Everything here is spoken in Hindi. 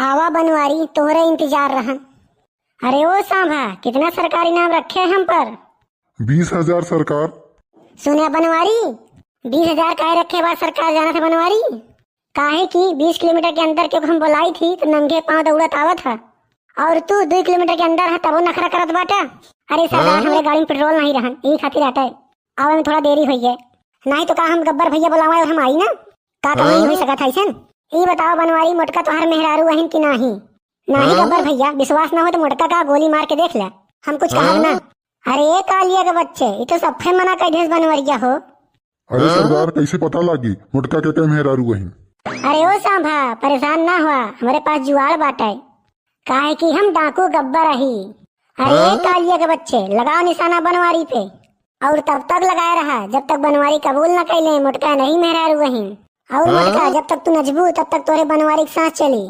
आवा बनवारी, तोहरे इंतजार रहन। अरे ओ सांभा, कितना सरकारी नाम रखे हम पर? 20,000 सरकार। सुने बनवारी, 20,000 काहे रखे बार सरकार जाना था बनवारी? काहे की 20 किलोमीटर के अंदर क्यों हम बुलाई थी तो नंगे पांव दौड़त आवत है, और तू 2 किलोमीटर के अंदर है तबो नखरा करत बाटा। अरे सरदार, हमारे गाड़ी में पेट्रोल नहीं रहन, यही खातिर आटा है, आवे में थोड़ा देरी हुई है। नहीं तो का हम गब्बर भैया बुलावा और हम आई ना, का तो नहीं हो सकत है ऐसन। ई बताओ बनवारी, मोटका तोहर मेहरारू वहीन की नाही? नहीं गब्बर भैया, विश्वास ना हो तो मोटका का गोली मार के देख ले, हम कुछ कहब ना। अरे कालिया के बच्चे, ये तो सब मना कर देस बनवरिया हो। अरे सरदार, कैसे पता लागी मुटका के क्या मेहरारू वही? अरे ओ सांभा, परेशान ना हुआ, हमारे पास जुआड़ बाटा है, काहे कि हम डाकू गब्बर रही। अरे कालिया के बच्चे, लगाओ निशाना बनवारी पे, और तब तक लगाए रहा जब तक बनवारी कबूल न कैले मोटका नहीं मेहरारू वही। और मोटका, जब तक तू नचबू तब तक तोरे बनवारी की सांस चली।